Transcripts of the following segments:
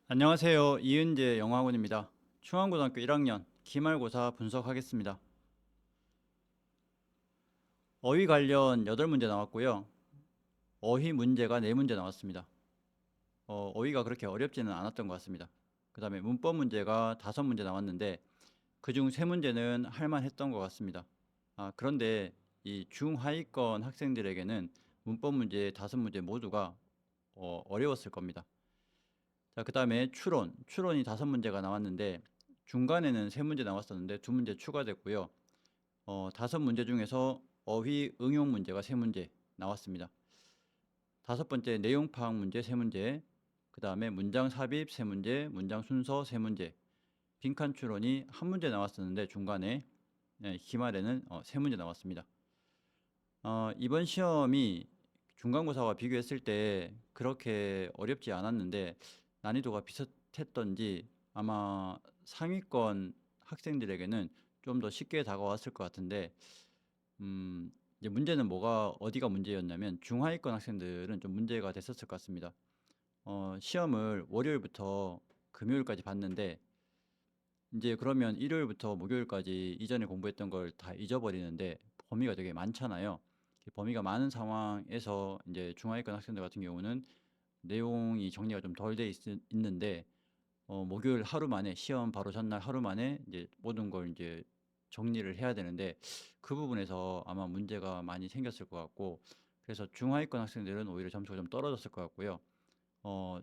안녕하세요. 이은재 영어학원입니다. 중앙고등학교 1학년 기말고사 분석하겠습니다. 어휘 관련 8문제 나왔고요. 어휘 문제가 4문제 나왔습니다. 어휘가 그렇게 어렵지는 않았던 것 같습니다. 그 다음에 문법 문제가 5문제 나왔는데 그중 3문제는 할만했던 것 같습니다. 그런데 이 중하위권 학생들에게는 문법 문제 5문제 모두가 어려웠을 겁니다. 자, 그 다음에 추론이 5문제가 나왔는데 중간에는 3문제 나왔었는데 2문제 추가됐고요. 5문제 중에서 어휘 응용 문제가 3문제 나왔습니다. 5번째 내용 파악 문제 3문제, 그 다음에 문장 삽입 3문제, 문장 순서 3문제, 빈칸 추론이 1문제 나왔었는데 중간에 기말에는 3문제 나왔습니다. 이번 시험이 중간고사와 비교했을 때 그렇게 어렵지 않았는데 난이도가 비슷했던지 아마 상위권 학생들에게는 좀 더 쉽게 다가왔을 것 같은데 이제 문제는 어디가 문제였냐면 중하위권 학생들은 좀 문제가 됐었을 것 같습니다. 시험을 월요일부터 금요일까지 봤는데 이제 그러면 일요일부터 목요일까지 이전에 공부했던 걸 다 잊어버리는데 범위가 되게 많잖아요. 범위가 많은 상황에서 이제 중하위권 학생들 같은 경우는 내용이 정리가 좀 덜 돼 있는데 목요일 하루 만에 시험 바로 전날 하루 만에 이제 모든 걸 이제 정리를 해야 되는데 그 부분에서 아마 문제가 많이 생겼을 것 같고 그래서 중하위권 학생들은 오히려 점수가 좀 떨어졌을 것 같고요.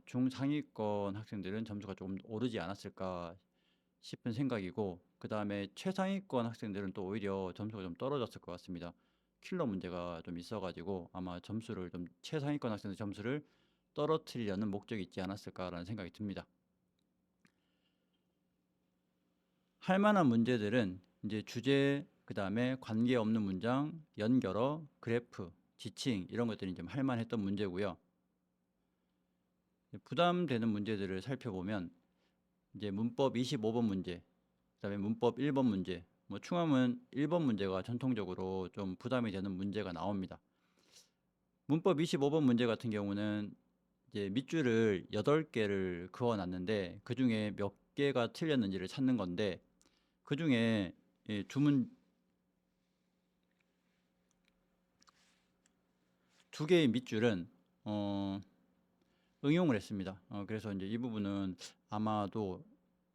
중상위권 학생들은 점수가 조금 오르지 않았을까 싶은 생각이고 그 다음에 최상위권 학생들은 또 오히려 점수가 좀 떨어졌을 것 같습니다. 킬러 문제가 좀 있어가지고 아마 점수를 좀 최상위권 학생들 점수를 떨어뜨리려는 목적이 있지 않았을까라는 생각이 듭니다. 할 만한 문제들은 이제 주제, 그 다음에 관계없는 문장, 연결어, 그래프, 지칭 이런 것들이 좀 할 만했던 문제고요. 부담되는 문제들을 살펴보면 이제 문법 25번 문제, 그다음에 문법 1번 문제, 뭐 충함은 1번 문제가 전통적으로 좀 부담이 되는 문제가 나옵니다. 문법 25번 문제 같은 경우는 이제 밑줄을 8개를 그어 놨는데 그중에 몇 개가 틀렸는지를 찾는 건데 그중에 두 개의 밑줄은 응용을 했습니다. 그래서 이제 이 부분은 아마도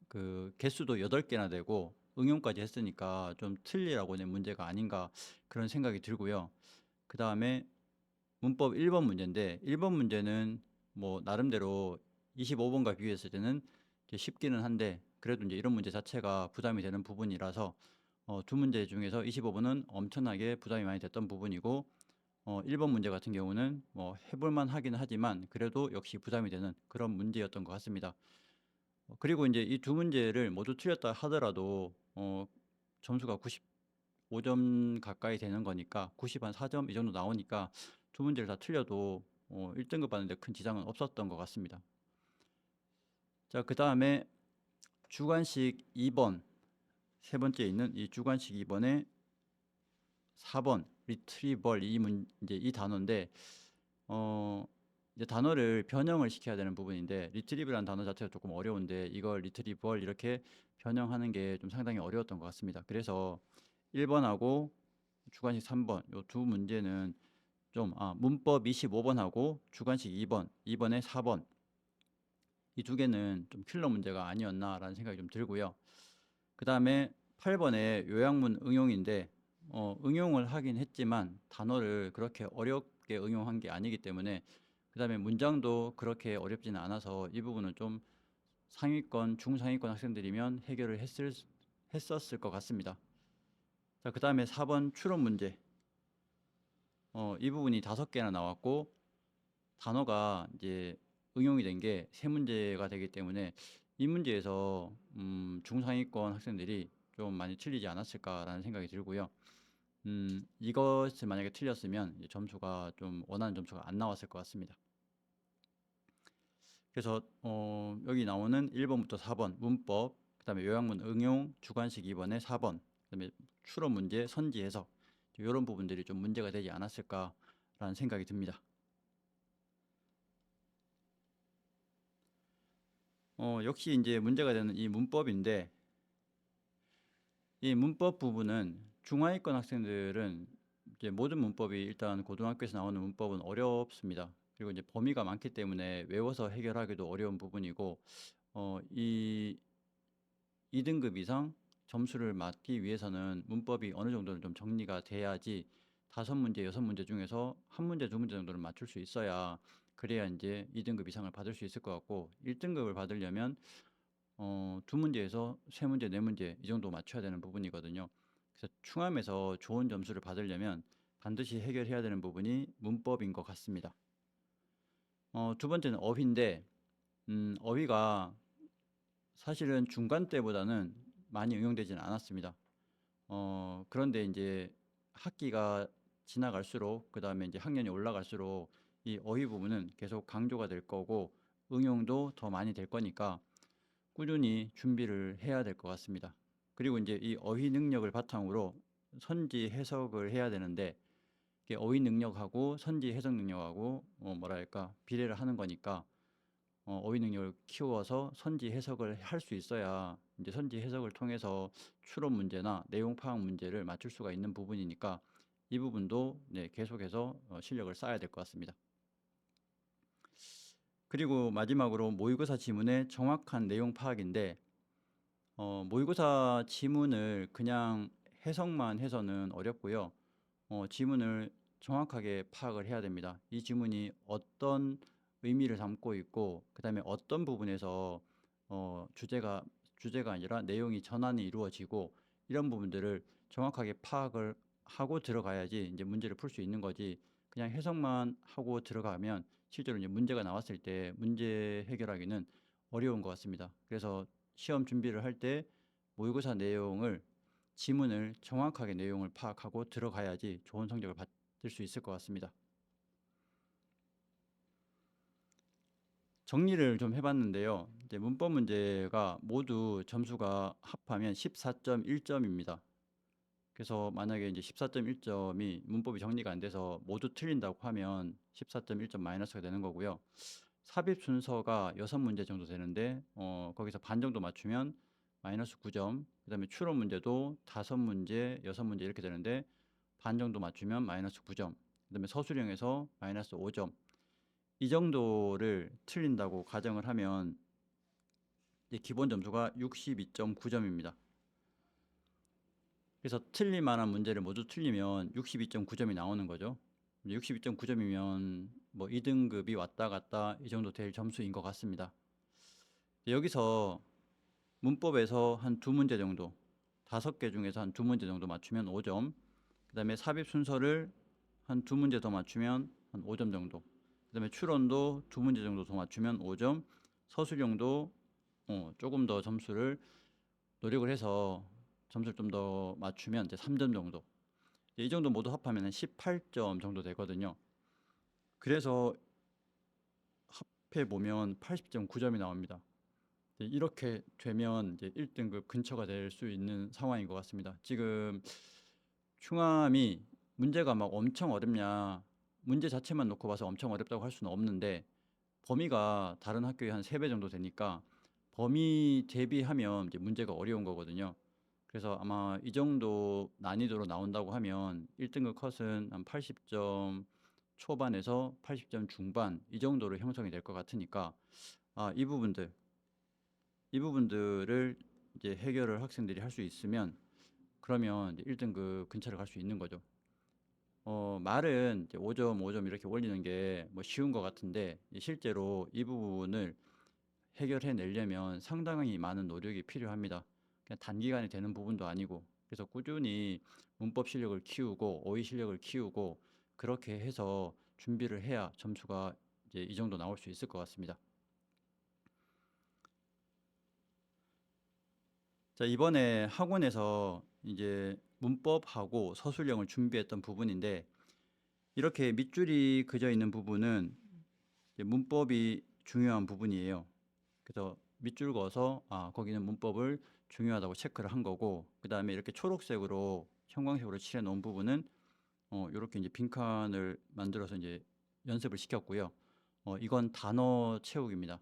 그 개수도 8개나 되고 응용까지 했으니까 좀 틀리라고 낸 문제가 아닌가 그런 생각이 들고요. 그 다음에 문법 1번 문제인데 1번 문제는 뭐 나름대로 25번과 비교했을 때는 이제 쉽기는 한데 그래도 이제 이런 문제 자체가 부담이 되는 부분이라서 두 문제 중에서 25번은 엄청나게 부담이 많이 됐던 부분이고 1번 문제 같은 경우는 뭐 해볼만 하긴 하지만 그래도 역시 부담이 되는 그런 문제였던 것 같습니다. 그리고 이제 이 두 문제를 모두 틀렸다 하더라도 점수가 95점 가까이 되는 거니까 90 한 4점 이 정도 나오니까 두 문제를 다 틀려도 1등급 받는데 큰 지장은 없었던 것 같습니다. 자, 그 다음에 주관식 2번 세 번째 있는 이 주관식 2번의 4번 리트리벌 이제 이 단어인데 이제 단어를 변형을 시켜야 되는 부분인데 리트리브라는 단어 자체가 조금 어려운데 이걸 리트리벌 이렇게 변형하는 게 좀 상당히 어려웠던 것 같습니다. 그래서 1번하고 주관식 3번 요 두 문제는 좀 문법 25번하고 주관식 2번에 4번 이 두 개는 좀 킬러 문제가 아니었나라는 생각이 좀 들고요. 그 다음에 8번에 요약문 응용인데 응용을 하긴 했지만 단어를 그렇게 어렵게 응용한 게 아니기 때문에 그 다음에 문장도 그렇게 어렵지는 않아서 이 부분은 좀 상위권, 중상위권 학생들이면 해결을 했었을 것 같습니다. 자, 그 다음에 4번 추론 문제. 이 부분이 5개나 나왔고 단어가 이제 응용이 된 게 3문제가 되기 때문에 이 문제에서 중상위권 학생들이 좀 많이 틀리지 않았을까라는 생각이 들고요. 이것을 만약에 틀렸으면 이제 점수가 좀 원하는 점수가 안 나왔을 것 같습니다. 그래서 여기 나오는 1번부터 4번 문법, 그다음에 요약문 응용, 주관식 2번에 4번, 그다음에 추론 문제, 선지 해석 이런 부분들이 좀 문제가 되지 않았을까라는 생각이 듭니다. 역시 이제 문제가 되는 이 문법인데, 이 문법 부분은 중하위권 학생들은 이제 모든 문법이 일단 고등학교에서 나오는 문법은 어렵습니다. 그리고 이제 범위가 많기 때문에 외워서 해결하기도 어려운 부분이고, 이 2등급 이상 점수를 맞기 위해서는 문법이 어느 정도는 좀 정리가 돼야지 5문제, 6문제 중에서 1문제, 2문제 정도를 맞출 수 있어야, 그래야 이제 2등급 이상을 받을 수 있을 것 같고, 1등급을 받으려면 2문제에서 3문제, 4문제 이 정도 맞춰야 되는 부분이거든요. 그래서 충암에서 좋은 점수를 받으려면 반드시 해결해야 되는 부분이 문법인 것 같습니다. 두 번째는 어휘인데, 어휘가 사실은 중간 때보다는 많이 응용되지는 않았습니다. 그런데 이제 학기가 지나갈수록, 그 다음에 이제 학년이 올라갈수록 이 어휘 부분은 계속 강조가 될 거고, 응용도 더 많이 될 거니까 꾸준히 준비를 해야 될 것 같습니다. 그리고 이제 이 어휘 능력을 바탕으로 선지 해석을 해야 되는데, 이게 어휘 능력하고 선지 해석 능력하고 뭐랄까 비례를 하는 거니까, 어휘 능력을 키워서 선지 해석을 할 수 있어야 이제 선지 해석을 통해서 추론 문제나 내용 파악 문제를 맞출 수가 있는 부분이니까, 이 부분도 네, 계속해서 실력을 쌓아야 될 것 같습니다. 그리고 마지막으로 모의고사 지문의 정확한 내용 파악인데, 모의고사 지문을 그냥 해석만 해서는 어렵고요. 지문을 정확하게 파악을 해야 됩니다. 이 지문이 어떤 의미를 담고 있고, 그 다음에 어떤 부분에서 주제가 아니라 내용이 전환이 이루어지고, 이런 부분들을 정확하게 파악을 하고 들어가야지 이제 문제를 풀 수 있는 거지, 그냥 해석만 하고 들어가면 실제로 이제 문제가 나왔을 때 문제 해결하기는 어려운 것 같습니다. 그래서 시험 준비를 할 때 모의고사 내용을, 지문을 정확하게 내용을 파악하고 들어가야지 좋은 성적을 받을 수 있을 것 같습니다. 정리를 좀 해봤는데요. 이제 문법 문제가 모두 점수가 합하면 14.1점입니다. 그래서 만약에 이제 14.1점이 문법이 정리가 안 돼서 모두 틀린다고 하면 14.1점 마이너스가 되는 거고요. 삽입 순서가 6문제 정도 되는데, 거기서 반 정도 맞추면 마이너스 9점, 그 다음에 추론 문제도 5문제, 6문제 이렇게 되는데 반 정도 맞추면 마이너스 9점, 그 다음에 서술형에서 마이너스 5점, 이 정도를 틀린다고 가정을 하면 이제 기본 점수가 62.9점입니다. 그래서 틀릴 만한 문제를 모두 틀리면 62.9점이 나오는 거죠. 62.9점이면 뭐 2등급이 왔다 갔다 이 정도 될 점수인 것 같습니다. 여기서 문법에서 한 2문제 정도, 5개 중에서 한 2문제 정도 맞추면 5점, 그 다음에 삽입 순서를 한 2문제 더 맞추면 한 5점 정도, 그 다음에 추론도 2문제 정도 더 맞추면 5점, 서술형도 조금 더 점수를 노력을 해서 점수를 좀 더 맞추면 이제 3점 정도, 이 정도 모두 합하면 18점 정도 되거든요. 그래서 합해 보면 80.9점이 나옵니다. 이렇게 되면 이제 1등급 근처가 될 수 있는 상황인 것 같습니다. 지금 충암이 문제가 막 엄청 어렵냐, 문제 자체만 놓고 봐서 엄청 어렵다고 할 수는 없는데, 범위가 다른 학교의 한 3배 정도 되니까 범위 대비하면 이제 문제가 어려운 거거든요. 그래서 아마 이 정도 난이도로 나온다고 하면 1등급 컷은 한 80점 초반에서 80점 중반 이 정도로 형성이 될 것 같으니까, 이 부분들을 이제 해결을 학생들이 할 수 있으면, 그러면 이제 1등급 근처를 갈 수 있는 거죠. 말은 이제 5점, 5점 이렇게 올리는 게 뭐 쉬운 것 같은데, 실제로 이 부분을 해결해 내려면 상당히 많은 노력이 필요합니다. 그냥 단기간에 되는 부분도 아니고, 그래서 꾸준히 문법 실력을 키우고 어휘 실력을 키우고 그렇게 해서 준비를 해야 점수가 이제 이 정도 나올 수 있을 것 같습니다. 자, 이번에 학원에서 이제 문법하고 서술형을 준비했던 부분인데, 이렇게 밑줄이 그려 있는 부분은 이제 문법이 중요한 부분이에요. 그래서 밑줄 그어서 거기는 문법을 중요하다고 체크를 한 거고, 그 다음에 이렇게 초록색으로 형광색으로 칠해 놓은 부분은 이렇게 이제 빈칸을 만들어서 이제 연습을 시켰고요. 이건 단어 채우기입니다.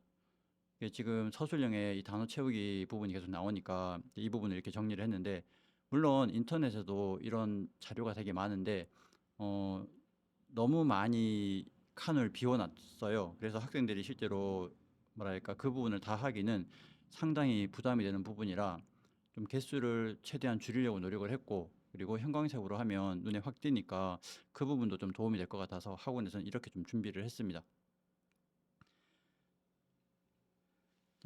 이게 지금 서술형에 이 단어 채우기 부분이 계속 나오니까 이 부분을 이렇게 정리를 했는데, 물론 인터넷에도 이런 자료가 되게 많은데 어 너무 많이 칸을 비워 놨어요. 그래서 학생들이 실제로 뭐랄까 그 부분을 다 하기는 상당히 부담이 되는 부분이라 좀 개수를 최대한 줄이려고 노력을 했고, 그리고 형광색으로 하면 눈에 확 띄니까 그 부분도 좀 도움이 될 것 같아서 학원에서는 이렇게 좀 준비를 했습니다.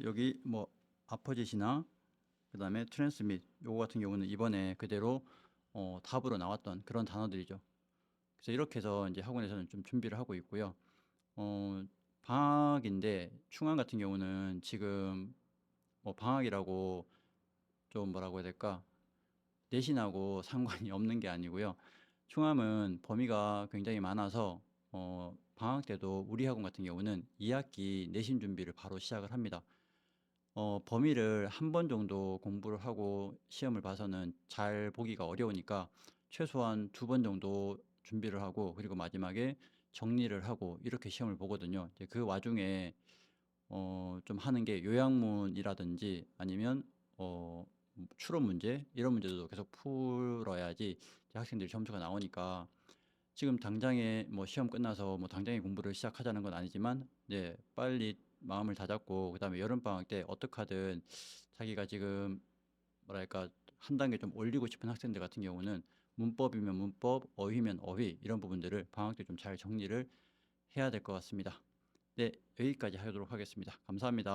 여기 뭐 아퍼짓이나 그다음에 트랜스밋, 요거 같은 경우는 이번에 그대로 답으로 나왔던 그런 단어들이죠. 그래서 이렇게 해서 이제 학원에서는 좀 준비를 하고 있고요. 어 방학인데 충암 같은 경우는 지금 뭐 방학이라고 좀 뭐라고 해야 될까? 내신하고 상관이 없는 게 아니고요. 충암은 범위가 굉장히 많아서 방학 때도 우리 학원 같은 경우는 2학기 내신 준비를 바로 시작을 합니다. 범위를 한 번 정도 공부를 하고 시험을 봐서는 잘 보기가 어려우니까 최소한 2번 정도 준비를 하고, 그리고 마지막에 정리를 하고 이렇게 시험을 보거든요. 이제 그 와중에 좀 하는 게 요약문이라든지 아니면 추론 문제 이런 문제도 계속 풀어야지 이제 학생들이 점수가 나오니까, 지금 당장에 뭐 시험 끝나서 뭐 당장에 공부를 시작하자는 건 아니지만 이제 빨리 마음을 다잡고 그다음에 여름 방학 때 어떻게 하든 자기가 지금 뭐랄까 한 단계 좀 올리고 싶은 학생들 같은 경우는 문법이면 문법, 어휘면 어휘 이런 부분들을 방학 때 좀 잘 정리를 해야 될 것 같습니다. 네, 여기까지 하도록 하겠습니다. 감사합니다.